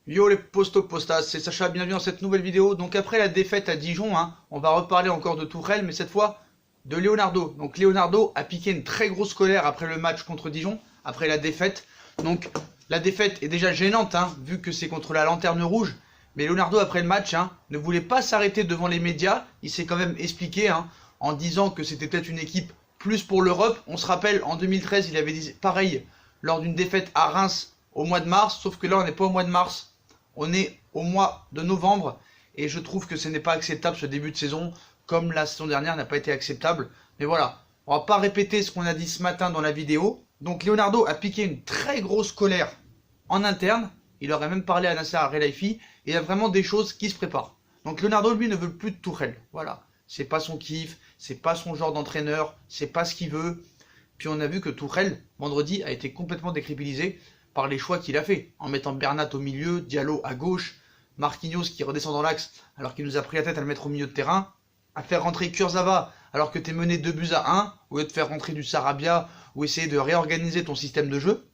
Yo les postos, c'est Sacha, bienvenue dans cette nouvelle vidéo. Donc après la défaite à Dijon, on va reparler encore de Tourelle, mais cette fois de Leonardo. Donc Leonardo a piqué une très grosse colère après le match contre Dijon, après la défaite. Donc la défaite est déjà gênante, vu que c'est contre la Lanterne Rouge. Mais Leonardo après le match ne voulait pas s'arrêter devant les médias. Il s'est quand même expliqué en disant que c'était peut-être une équipe plus pour l'Europe. On se rappelle, en 2013, il avait dit pareil lors d'une défaite à Reims au mois de mars. Sauf que là, on n'est pas au mois de mars. On est au mois de novembre et je trouve que ce n'est pas acceptable ce début de saison, comme la saison dernière n'a pas été acceptable. Mais voilà, on va pas répéter ce qu'on a dit ce matin dans la vidéo. Donc Leonardo a piqué une très grosse colère en interne. Il aurait même parlé à Nasser Al-Khelaifi et il y a vraiment des choses qui se préparent. Donc Leonardo, lui, ne veut plus de Tourelle. Voilà, c'est pas son kiff, c'est pas son genre d'entraîneur, c'est pas ce qu'il veut. Puis on a vu que Tourelle, vendredi, a été complètement décrédibilisé par les choix qu'il a fait, en mettant Bernat au milieu, Diallo à gauche, Marquinhos qui redescend dans l'axe alors qu'il nous a pris la tête à le mettre au milieu de terrain, à faire rentrer Kurzawa alors que t'es mené 2-1, au lieu de faire rentrer du Sarabia ou essayer de réorganiser ton système de jeu.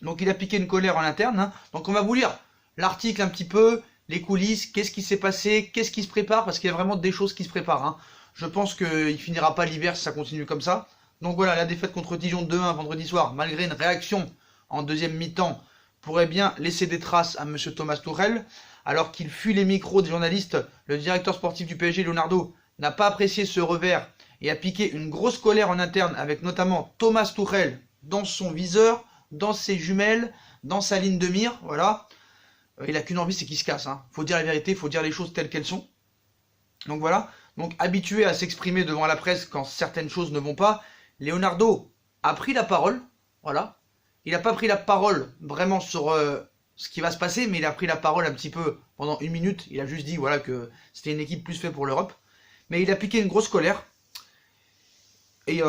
Donc il a piqué une colère en interne, donc on va vous lire l'article un petit peu, les coulisses, qu'est-ce qui s'est passé, qu'est-ce qui se prépare, parce qu'il y a vraiment des choses qui se préparent. Je pense qu'il finira pas l'hiver si ça continue comme ça. Donc voilà, la défaite contre Dijon 2-1 vendredi soir, malgré une réaction en deuxième mi-temps, pourrait bien laisser des traces à M. Thomas Tuchel. Alors qu'il fuit les micros des journalistes, le directeur sportif du PSG, Leonardo, n'a pas apprécié ce revers et a piqué une grosse colère en interne avec notamment Thomas Tuchel dans son viseur, dans ses jumelles, dans sa ligne de mire. Voilà. Il a qu'une envie, c'est qu'il se casse. Faut dire la vérité, faut dire les choses telles qu'elles sont. Donc voilà. Donc habitué à s'exprimer devant la presse quand certaines choses ne vont pas, Leonardo a pris la parole. Voilà. Il n'a pas pris la parole vraiment sur ce qui va se passer, mais il a pris la parole un petit peu pendant une minute. Il a juste dit voilà, que c'était une équipe plus faite pour l'Europe. Mais il a piqué une grosse colère. Et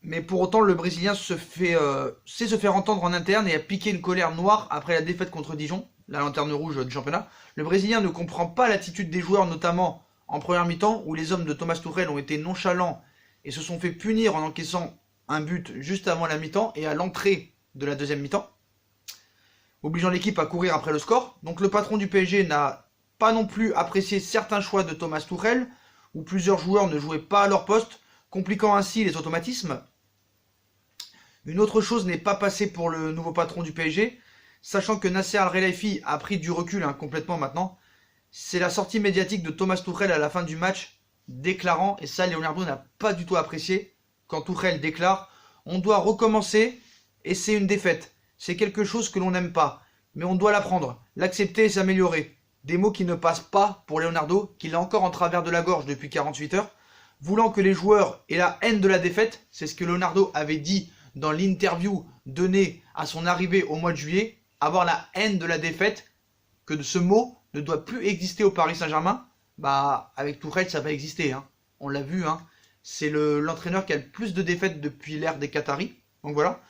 mais pour autant, le Brésilien sait se faire entendre en interne et a piqué une colère noire après la défaite contre Dijon, la lanterne rouge du championnat. Le Brésilien ne comprend pas l'attitude des joueurs, notamment en première mi-temps, où les hommes de Thomas Tuchel ont été nonchalants et se sont fait punir en encaissant un but juste avant la mi-temps et à l'entrée de la deuxième mi-temps, obligeant l'équipe à courir après le score. Donc le patron du PSG n'a pas non plus apprécié certains choix de Thomas Tuchel, où plusieurs joueurs ne jouaient pas à leur poste, compliquant ainsi les automatismes. Une autre chose n'est pas passée pour le nouveau patron du PSG, sachant que Nasser Al-Khelaifi a pris du recul complètement maintenant. C'est la sortie médiatique de Thomas Tuchel à la fin du match, déclarant, et ça Leonardo n'a pas du tout apprécié, quand Tuchel déclare « On doit recommencer et c'est une défaite. C'est quelque chose que l'on n'aime pas, mais on doit l'apprendre, l'accepter et s'améliorer. » Des mots qui ne passent pas pour Leonardo, qui l'a encore en travers de la gorge depuis 48 heures, voulant que les joueurs aient la haine de la défaite. C'est ce que Leonardo avait dit dans l'interview donnée à son arrivée au mois de juillet, avoir la haine de la défaite, que ce mot ne doit plus exister au Paris Saint-Germain. Bah, avec Tuchel, ça va exister. On l'a vu, c'est l'entraîneur qui a le plus de défaites depuis l'ère des Qataris. Donc voilà.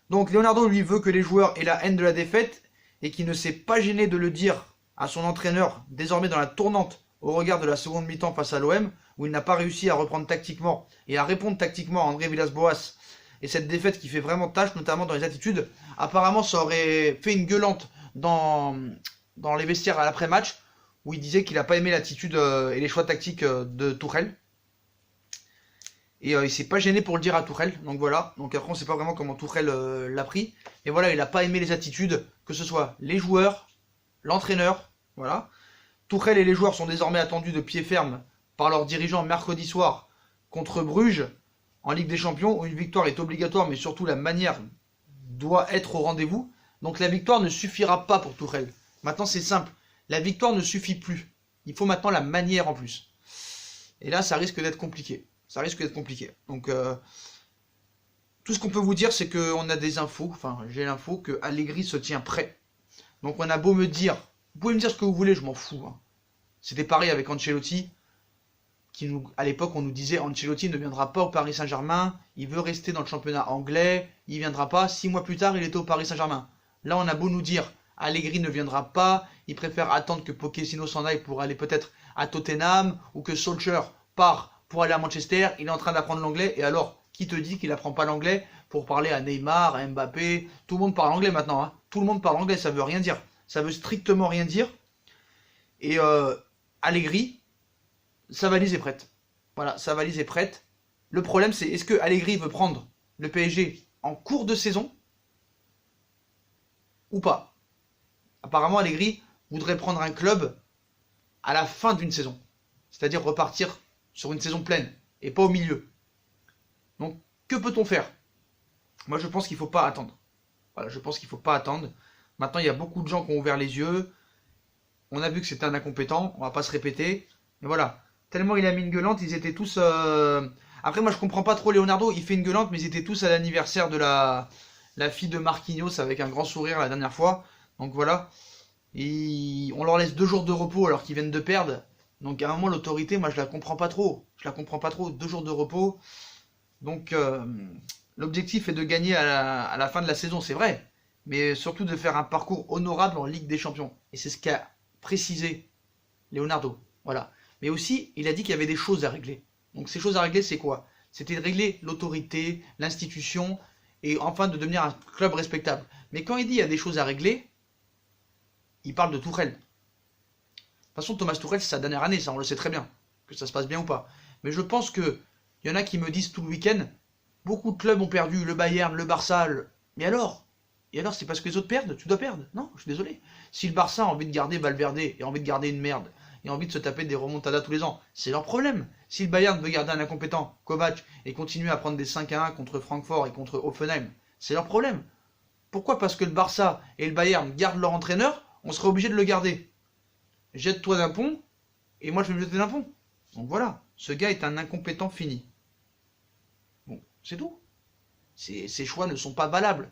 Donc Leonardo, lui, veut que les joueurs aient la haine de la défaite et qui ne s'est pas gêné de le dire à son entraîneur, désormais dans la tournante au regard de la seconde mi-temps face à l'OM, où il n'a pas réussi à reprendre tactiquement et à répondre tactiquement à André Villas-Boas. Et cette défaite qui fait vraiment tâche, notamment dans les attitudes. Apparemment, ça aurait fait une gueulante dans les vestiaires à l'après-match, où il disait qu'il n'a pas aimé l'attitude et les choix tactiques de Tuchel. Et il s'est pas gêné pour le dire à Tuchel. Donc voilà. Donc après, on sait pas vraiment comment Tuchel l'a pris. Mais voilà, il n'a pas aimé les attitudes, que ce soit les joueurs, l'entraîneur. Voilà. Tuchel et les joueurs sont désormais attendus de pied ferme par leurs dirigeants mercredi soir contre Bruges en Ligue des Champions, où une victoire est obligatoire, mais surtout la manière doit être au rendez-vous. Donc la victoire ne suffira pas pour Tuchel. Maintenant c'est simple, la victoire ne suffit plus. Il faut maintenant la manière en plus. Et là ça risque d'être compliqué. Ça risque d'être compliqué. Donc tout ce qu'on peut vous dire, c'est qu'on a des infos, enfin j'ai l'info que Allegri se tient prêt. Donc on a beau me dire, vous pouvez me dire ce que vous voulez, je m'en fous. C'était pareil avec Ancelotti. À l'époque, on nous disait Ancelotti ne viendra pas au Paris Saint-Germain, il veut rester dans le championnat anglais, il viendra pas. 6 mois plus tard, il était au Paris Saint-Germain. Là, on a beau nous dire Allegri ne viendra pas, il préfère attendre que Pochettino s'en aille pour aller peut-être à Tottenham, ou que Solskjaer part pour aller à Manchester, il est en train d'apprendre l'anglais, et alors, qui te dit qu'il n'apprend pas l'anglais pour parler à Neymar, à Mbappé? Tout le monde parle anglais maintenant, Tout le monde parle anglais, ça veut rien dire. ça veut strictement rien dire. Et Allegri, sa valise est prête. Voilà, sa valise est prête. Le problème, c'est est-ce que Allegri veut prendre le PSG en cours de saison ou pas? Apparemment, Allegri voudrait prendre un club à la fin d'une saison. C'est-à-dire repartir sur une saison pleine et pas au milieu. Donc, que peut-on faire? Moi, je pense qu'il ne faut pas attendre. Voilà, je pense qu'il ne faut pas attendre. Maintenant, il y a beaucoup de gens qui ont ouvert les yeux. On a vu que c'était un incompétent. On va pas se répéter. Mais voilà. Tellement il a mis une gueulante, ils étaient tous... Après, moi, je comprends pas trop Leonardo. Il fait une gueulante, mais ils étaient tous à l'anniversaire de la fille de Marquinhos avec un grand sourire la dernière fois. Donc voilà. On leur laisse 2 jours de repos alors qu'ils viennent de perdre. Donc à un moment, l'autorité, moi, je la comprends pas trop. Je la comprends pas trop. 2 jours de repos. Donc l'objectif est de gagner à la fin de la saison, c'est vrai. Mais surtout de faire un parcours honorable en Ligue des Champions. Et c'est ce qu'a précisé Leonardo. Voilà. Mais aussi, il a dit qu'il y avait des choses à régler. Donc ces choses à régler, c'est quoi? C'était de régler l'autorité, l'institution, et enfin de devenir un club respectable. Mais quand il dit qu'il y a des choses à régler, il parle de Tuchel. De toute façon, Thomas Tuchel, c'est sa dernière année, ça on le sait très bien, que ça se passe bien ou pas. Mais je pense que il y en a qui me disent tout le week-end, beaucoup de clubs ont perdu, le Bayern, le Barça, mais alors? Et alors, c'est parce que les autres perdent? Tu dois perdre? Non, je suis désolé. Si le Barça a envie de garder Valverde, et a envie de garder une merde, et a envie de se taper des remontadas tous les ans, c'est leur problème. Si le Bayern veut garder un incompétent, Kovac, et continuer à prendre des 5-1 contre Francfort et contre Hoffenheim, c'est leur problème. Pourquoi? Parce que le Barça et le Bayern gardent leur entraîneur, on serait obligé de le garder. Jette-toi d'un pont, et moi je vais me jeter d'un pont. Donc voilà, ce gars est un incompétent fini. Bon, c'est tout. Ces choix ne sont pas valables.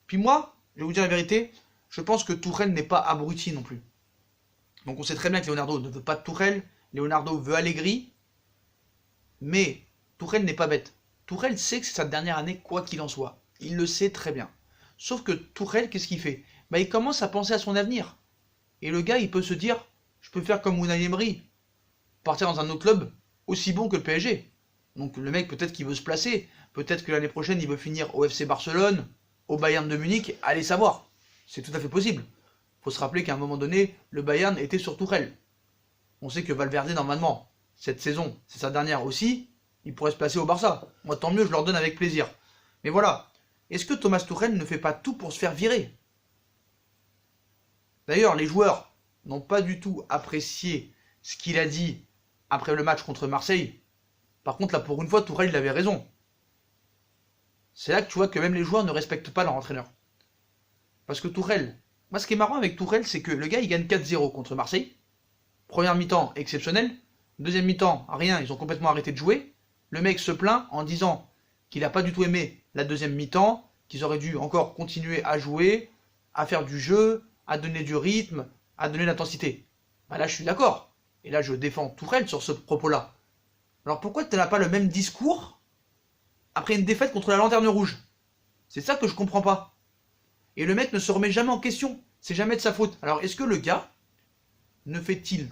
Puis moi, je vais vous dire la vérité, je pense que Tuchel n'est pas abruti non plus. Donc on sait très bien que Leonardo ne veut pas de Tuchel, Leonardo veut Allegri, mais Tuchel n'est pas bête. Tuchel sait que c'est sa dernière année quoi qu'il en soit. Il le sait très bien. Sauf que Tuchel, qu'est-ce qu'il fait? Il commence à penser à son avenir. Et le gars, il peut se dire, je peux faire comme Unai Emery, partir dans un autre club aussi bon que le PSG. Donc le mec, peut-être qu'il veut se placer, peut-être que l'année prochaine, il veut finir au FC Barcelone, au Bayern de Munich, allez savoir. C'est tout à fait possible. Faut se rappeler qu'à un moment donné, le Bayern était sur Tuchel. On sait que Valverde, normalement, cette saison, c'est sa dernière aussi, il pourrait se placer au Barça. Moi, tant mieux, je leur donne avec plaisir. Mais voilà, est-ce que Thomas Tuchel ne fait pas tout pour se faire virer? D'ailleurs, les joueurs n'ont pas du tout apprécié ce qu'il a dit après le match contre Marseille. Par contre, là, pour une fois, Tuchel, il avait raison. C'est là que tu vois que même les joueurs ne respectent pas leur entraîneur. Parce que Tuchel, moi ce qui est marrant avec Tuchel, c'est que le gars il gagne 4-0 contre Marseille. Première mi-temps exceptionnelle. Deuxième mi-temps, rien, ils ont complètement arrêté de jouer. Le mec se plaint en disant qu'il n'a pas du tout aimé la deuxième mi-temps, qu'ils auraient dû encore continuer à jouer, à faire du jeu, à donner du rythme, à donner de l'intensité. Là je suis d'accord. Et là je défends Tuchel sur ce propos-là. Alors pourquoi tu n'as pas le même discours après une défaite contre la Lanterne Rouge? C'est ça que je comprends pas. Et le mec ne se remet jamais en question. C'est jamais de sa faute. Alors est-ce que le gars ne fait-il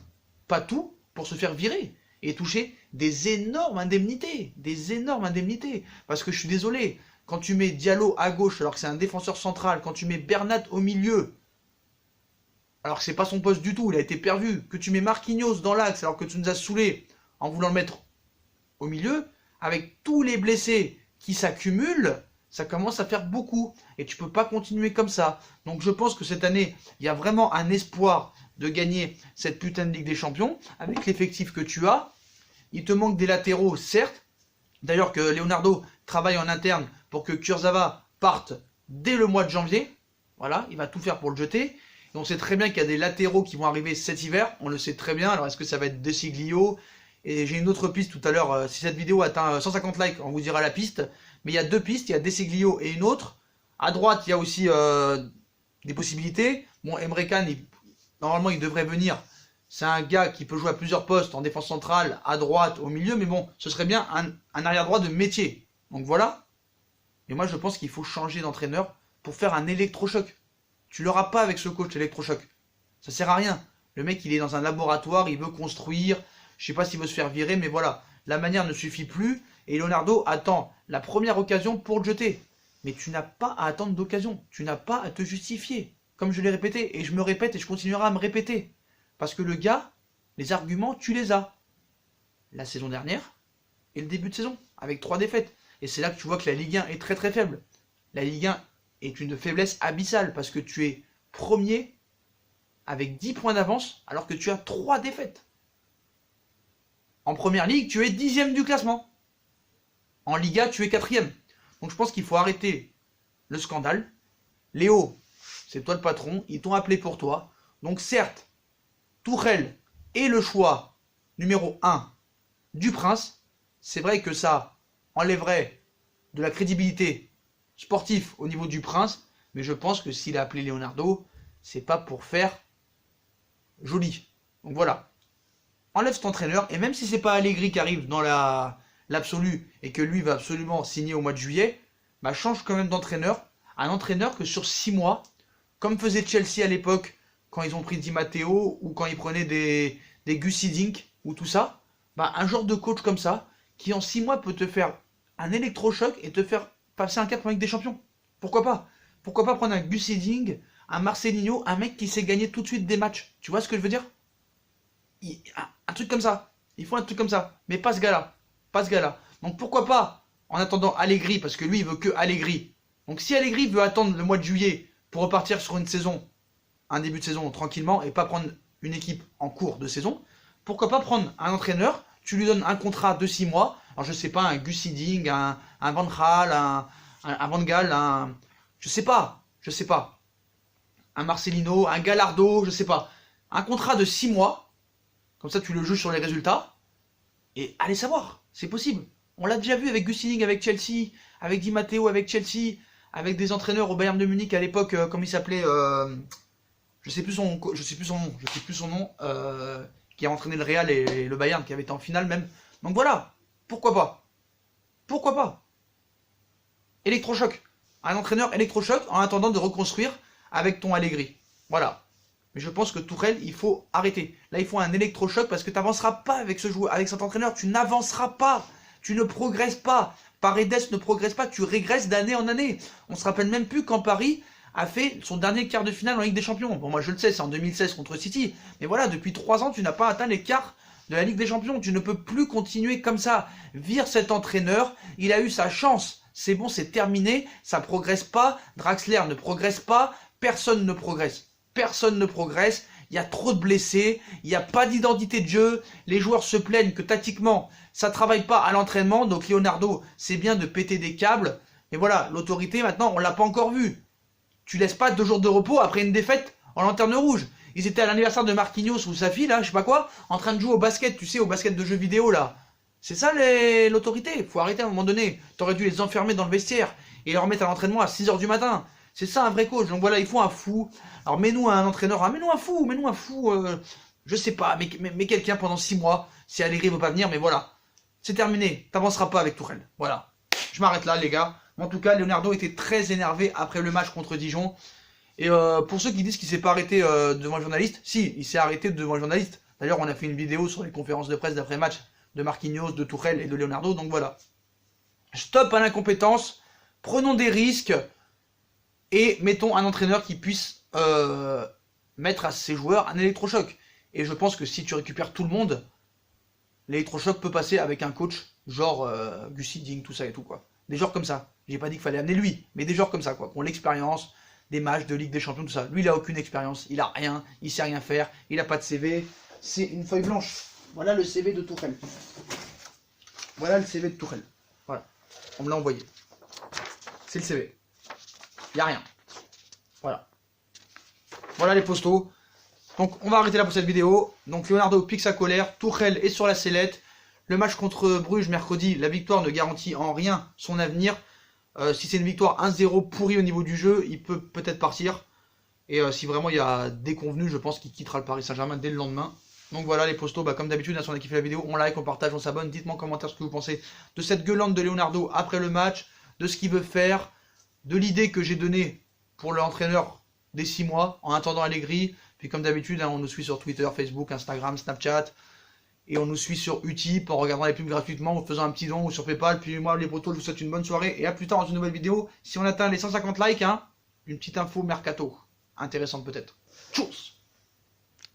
pas tout pour se faire virer et toucher des énormes indemnités? Des énormes indemnités. Parce que je suis désolé, quand tu mets Diallo à gauche alors que c'est un défenseur central, quand tu mets Bernat au milieu, alors que c'est pas son poste du tout, il a été perdu, que tu mets Marquinhos dans l'axe alors que tu nous as saoulés en voulant le mettre au milieu, avec tous les blessés qui s'accumulent, ça commence à faire beaucoup. Et tu peux pas continuer comme ça. Donc je pense que cette année, il y a vraiment un espoir de gagner cette putain de Ligue des Champions. Avec l'effectif que tu as, il te manque des latéraux, certes. D'ailleurs que Leonardo travaille en interne pour que Kurzawa parte dès le mois de janvier. Voilà, il va tout faire pour le jeter. Et on sait très bien qu'il y a des latéraux qui vont arriver cet hiver. On le sait très bien. Alors est-ce que ça va être De Sciglio? Et j'ai une autre piste tout à l'heure, si cette vidéo atteint 150 likes, on vous dira la piste. Mais il y a 2 pistes, il y a De Sciglio et une autre. À droite, il y a aussi des possibilités. Bon, Emre Can, normalement, il devrait venir. C'est un gars qui peut jouer à plusieurs postes, en défense centrale, à droite, au milieu. Mais bon, ce serait bien un arrière-droit de métier. Donc voilà. Mais moi, je pense qu'il faut changer d'entraîneur pour faire un électrochoc. Tu l'auras pas avec ce coach électrochoc. Ça sert à rien. Le mec, il est dans un laboratoire, il veut construire. Je sais pas s'il veut se faire virer, mais voilà. La manière ne suffit plus. Et Leonardo attend la première occasion pour le jeter. Mais tu n'as pas à attendre d'occasion. Tu n'as pas à te justifier. comme je l'ai répété, et je me répète et je continuerai à me répéter. Parce que le gars, les arguments, tu les as. La saison dernière et le début de saison, avec 3 défaites. Et c'est là que tu vois que la Ligue 1 est très très faible. La Ligue 1 est une faiblesse abyssale parce que tu es premier avec 10 points d'avance alors que tu as 3 défaites. En première ligue, tu es 10e du classement. En Liga, tu es 4e. Donc je pense qu'il faut arrêter le scandale. Léo, c'est toi le patron, ils t'ont appelé pour toi. Donc certes, Tuchel est le choix numéro 1 du Prince. C'est vrai que ça enlèverait de la crédibilité sportive au niveau du Prince. Mais je pense que s'il a appelé Leonardo, c'est pas pour faire joli. Donc voilà. Enlève cet entraîneur. Et même si c'est pas Allegri qui arrive dans l'absolu et que lui va absolument signer au mois de juillet, bah change quand même d'entraîneur. Un entraîneur que sur 6 mois, comme faisait Chelsea à l'époque, quand ils ont pris Di Matteo ou quand ils prenaient des Gus Hiddink ou tout ça, bah un genre de coach comme ça, qui en 6 mois peut te faire un électrochoc et te faire passer un cap en Ligue des Champions. Pourquoi pas? Pourquoi pas prendre un Gus Hiddink, un Marcelinho, un mec qui sait gagner tout de suite des matchs? Tu vois ce que je veux dire? Un truc comme ça. Il faut un truc comme ça. Mais pas ce gars-là. Pas ce gars-là. Donc pourquoi pas, en attendant Allegri, parce que lui il veut que Allegri. Donc si Allegri veut attendre le mois de juillet pour repartir sur une saison, un début de saison tranquillement, et pas prendre une équipe en cours de saison, pourquoi pas prendre un entraîneur, tu lui donnes un contrat de 6 mois, alors je sais pas, un Gus Hiddink, un Van Gaal, un Van Gaal, je sais pas, un Marcelino, un Gallardo, je sais pas, un contrat de 6 mois, comme ça tu le juges sur les résultats, et allez savoir, c'est possible. On l'a déjà vu avec Gus Hiddink, avec Chelsea, avec Di Matteo, avec Chelsea, avec des entraîneurs au Bayern de Munich à l'époque, comme il s'appelait, je sais plus son nom, qui a entraîné le Real et le Bayern, qui avait été en finale même. Donc voilà, pourquoi pas électrochoc, un entraîneur électrochoc en attendant de reconstruire avec ton Allegri. Voilà. Mais je pense que Tuchel, il faut arrêter. Là, il faut un électrochoc parce que tu n'avanceras pas avec ce joueur, avec cet entraîneur. Tu n'avanceras pas. Tu ne progresses pas. Paredes ne progresse pas. Tu régresses d'année en année. On se rappelle même plus quand Paris a fait son dernier quart de finale en Ligue des Champions. Bon, moi je le sais, c'est en 2016 contre City. Mais voilà, depuis 3 ans, tu n'as pas atteint les quarts de la Ligue des Champions. Tu ne peux plus continuer comme ça. Vire cet entraîneur. Il a eu sa chance. C'est bon, c'est terminé. Ça progresse pas. Draxler ne progresse pas. Personne ne progresse. Personne ne progresse, il y a trop de blessés, il n'y a pas d'identité de jeu, les joueurs se plaignent que tactiquement, ça ne travaille pas à l'entraînement, donc Leonardo, c'est bien de péter des câbles, et voilà, l'autorité maintenant, on ne l'a pas encore vu. Tu laisses pas 2 jours de repos après une défaite en lanterne rouge. Ils étaient à l'anniversaire de Marquinhos ou sa fille, là, je sais pas quoi, en train de jouer au basket, tu sais, au basket de jeux vidéo, là. C'est ça l'autorité, faut arrêter à un moment donné. T'aurais dû les enfermer dans le vestiaire et les remettre à l'entraînement à 6 h du matin. C'est ça un vrai coach. Donc voilà, il faut un fou. Alors mets-nous un entraîneur, mets-nous un fou, je sais pas, mais quelqu'un pendant 6 mois, si Allegri veut pas venir, mais voilà. C'est terminé, t'avanceras pas avec Tuchel. Voilà. Je m'arrête là les gars. En tout cas, Leonardo était très énervé après le match contre Dijon. Et pour ceux qui disent qu'il s'est pas arrêté devant le journaliste, si, il s'est arrêté devant le journaliste. D'ailleurs, on a fait une vidéo sur les conférences de presse d'après-match de Marquinhos, de Tuchel et de Leonardo, donc voilà. Stop à l'incompétence, prenons des risques. Et mettons un entraîneur qui puisse mettre à ses joueurs un électrochoc. Et je pense que si tu récupères tout le monde, l'électrochoc peut passer avec un coach genre Gus Hiddink, tout ça et tout quoi. Des joueurs comme ça. J'ai pas dit qu'il fallait amener lui, mais des joueurs comme ça quoi, qui ont l'expérience des matchs de Ligue des Champions, tout ça. Lui il a aucune expérience, il a rien, il sait rien faire, il a pas de CV. C'est une feuille blanche. Voilà le CV de Tuchel. Voilà le CV de Tuchel. Voilà. On me l'a envoyé. C'est le CV. Il n'y a rien. Voilà. Voilà les postos. Donc on va arrêter là pour cette vidéo. Donc Leonardo pique sa colère. Tuchel est sur la sellette. Le match contre Bruges mercredi, la victoire ne garantit en rien son avenir. Si c'est une victoire 1-0 pourrie au niveau du jeu, il peut peut-être partir. Et si vraiment il y a déconvenu, je pense qu'il quittera le Paris Saint-Germain dès le lendemain. Donc voilà les postos, comme d'habitude, si on a kiffé la vidéo, on like, on partage, on s'abonne. Dites-moi en commentaire ce que vous pensez de cette gueulante de Leonardo après le match, de ce qu'il veut faire, de l'idée que j'ai donnée pour l'entraîneur des 6 mois, en attendant Allegri. Puis comme d'habitude, on nous suit sur Twitter, Facebook, Instagram, Snapchat. Et on nous suit sur Utip en regardant les pubs gratuitement, ou en faisant un petit don, ou sur Paypal. Puis moi, les potos, je vous souhaite une bonne soirée. Et à plus tard dans une nouvelle vidéo. Si on atteint les 150 likes, une petite info mercato. intéressantes peut-être. Tchuss!